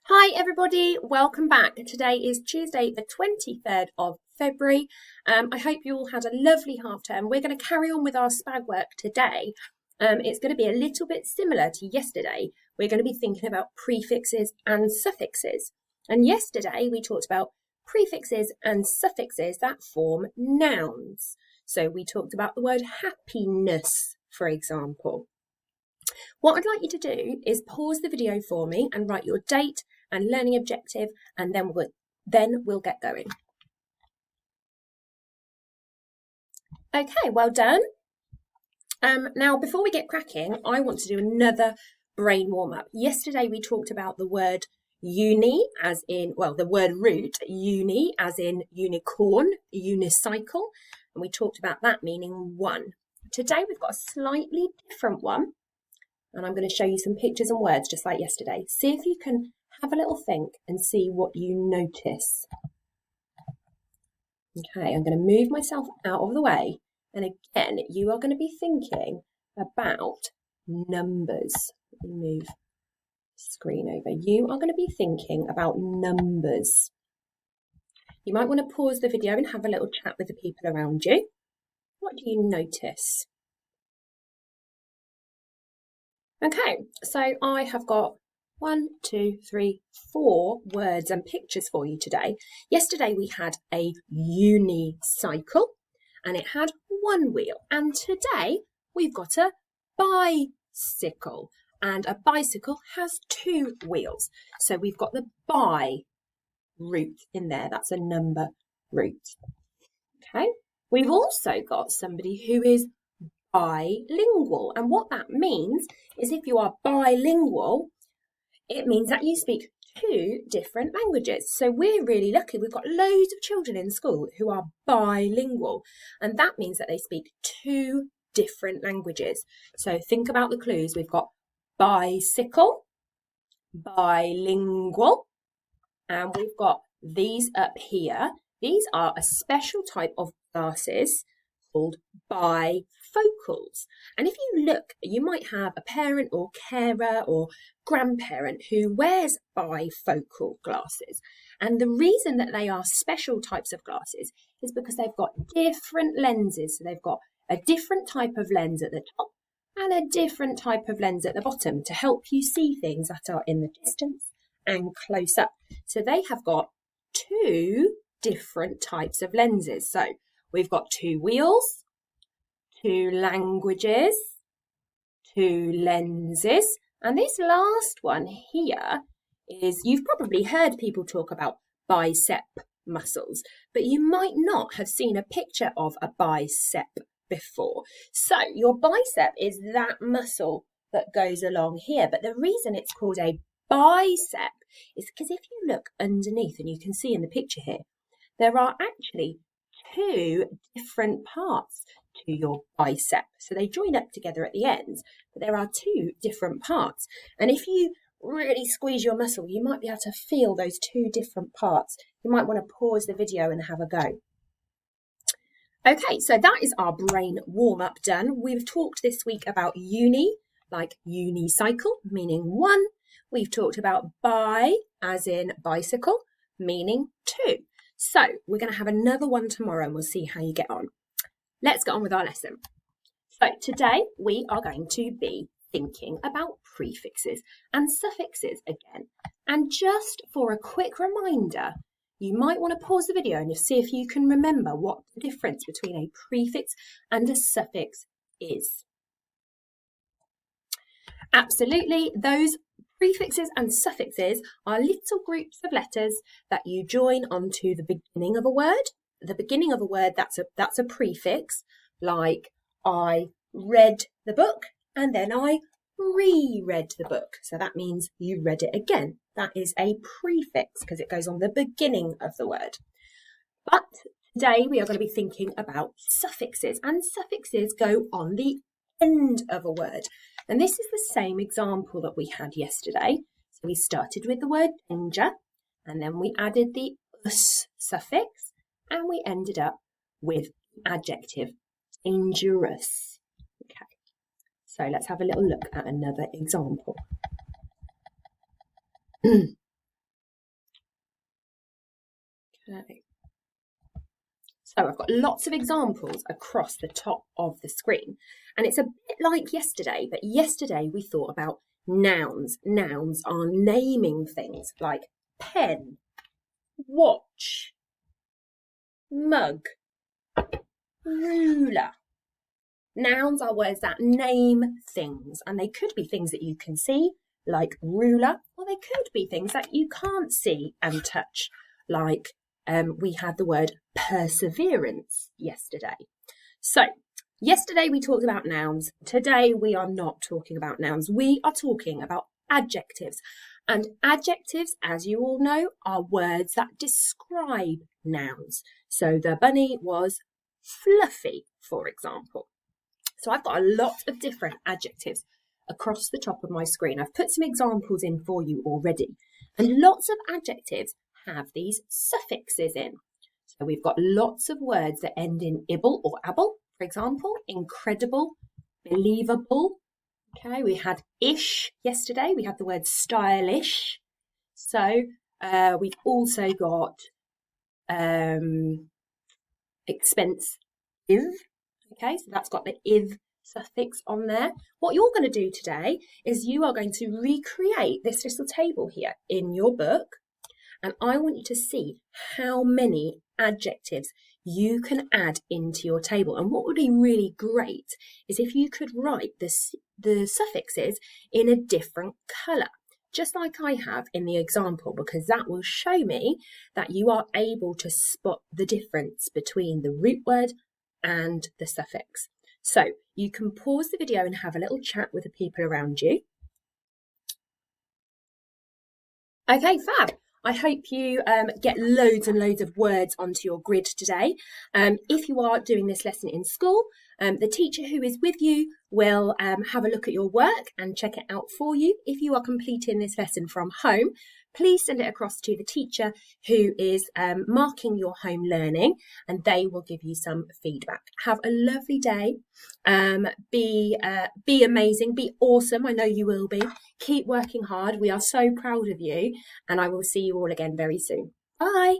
Hi everybody, welcome back. Today is Tuesday the 23rd of February. I hope you all had a lovely half term. We're going to carry on with our SPAG work today. It's going to be a little bit similar to yesterday. We're going to be thinking about prefixes and suffixes. And yesterday we talked about prefixes and suffixes that form nouns. So we talked about the word happiness, for example. What I'd like you to do is pause the video for me and write your date and learning objective, and then we'll get going. Okay, well done. Now, before we get cracking, I want to do another brain warm-up. Yesterday we talked about the word uni, as in, well, the word root, uni, as in unicorn, unicycle, and we talked about that meaning one. Today we've got a slightly different one, and I'm going to show you some pictures and words just like yesterday. See if you can have a little think and see what you notice. Okay, I'm going to move myself out of the way. And again, you are going to be thinking about numbers. Let me move the screen over. You are going to be thinking about numbers. You might want to pause the video and have a little chat with the people around you. What do you notice? Okay, so I have got 1, 2, 3, 4 words and pictures for you today. Yesterday we had a unicycle and it had one wheel, and today we've got a bicycle, and a bicycle has 2 wheels. So we've got the bi root in there. That's a number root. Okay, we've also got somebody who is bilingual, and what that means is if you are bilingual, it means that you speak 2 different languages. So we're really lucky. We've got loads of children in school who are bilingual, and that means that they speak 2 different languages. So think about the clues. We've got bicycle, bilingual, and we've got these up here. These are a special type of glasses called bifocals. And if you look, you might have a parent or carer or grandparent who wears bifocal glasses. And the reason that they are special types of glasses is because they've got different lenses. So they've got a different type of lens at the top and a different type of lens at the bottom to help you see things that are in the distance and close up. So they have got 2 different types of lenses. So we've got 2 wheels, 2 languages, 2 lenses, and this last one here is, you've probably heard people talk about bicep muscles, but you might not have seen a picture of a bicep before. So your bicep is that muscle that goes along here, but the reason it's called a bicep is because if you look underneath, and you can see in the picture here, there are actually 2 different parts to your bicep. So they join up together at the ends, but there are 2 different parts. And if you really squeeze your muscle, you might be able to feel those 2 different parts. You might want to pause the video and have a go. Okay, so that is our brain warm-up done. We've talked this week about uni, like unicycle, meaning 1. We've talked about bi, as in bicycle, meaning 2. So we're going to have another one tomorrow and we'll see how you get on. Let's get on with our lesson. So today we are going to be thinking about prefixes and suffixes again. And just for a quick reminder, you might want to pause the video and see if you can remember what the difference between a prefix and a suffix is. Absolutely, those prefixes and suffixes are little groups of letters that you join onto the beginning of a word. The beginning of a word, that's a prefix, like I read the book and then I reread the book. So that means you read it again. That is a prefix because it goes on the beginning of the word. But today we are going to be thinking about suffixes, and suffixes go on the end of a word. And this is the same example that we had yesterday. So we started with the word danger, and then we added the us suffix, and we ended up with the adjective dangerous. Okay, so let's have a little look at another example. Okay. So I've got lots of examples across the top of the screen, and it's a bit like yesterday, but yesterday we thought about nouns. Nouns are naming things like pen, watch, mug, ruler. Nouns are words that name things, and they could be things that you can see, like ruler, or they could be things that you can't see and touch, like we had the word perseverance yesterday. So yesterday we talked about nouns. Today we are not talking about nouns. We are talking about adjectives. And adjectives, as you all know, are words that describe nouns. So the bunny was fluffy, for example. So I've got a lot of different adjectives across the top of my screen. I've put some examples in for you already. And lots of adjectives have these suffixes in. So we've got lots of words that end in ibble or able. For example, incredible, believable. Okay, we had ish yesterday. We had the word stylish. So we've also got expensive. Okay, so that's got the iv suffix on there. What you're going to do today is you are going to recreate this little table here in your book, and I want you to see how many adjectives you can add into your table. And what would be really great is if you could write the suffixes in a different colour, just like I have in the example, because that will show me that you are able to spot the difference between the root word and the suffix. So you can pause the video and have a little chat with the people around you. Okay, fab. I hope you get loads and loads of words onto your grid today. If you are doing this lesson in school, the teacher who is with you will have a look at your work and check it out for you. If you are completing this lesson from home, please send it across to the teacher who is marking your home learning, and they will give you some feedback. Have a lovely day. Be amazing. Be awesome. I know you will be. Keep working hard. We are so proud of you, and I will see you all again very soon. Bye.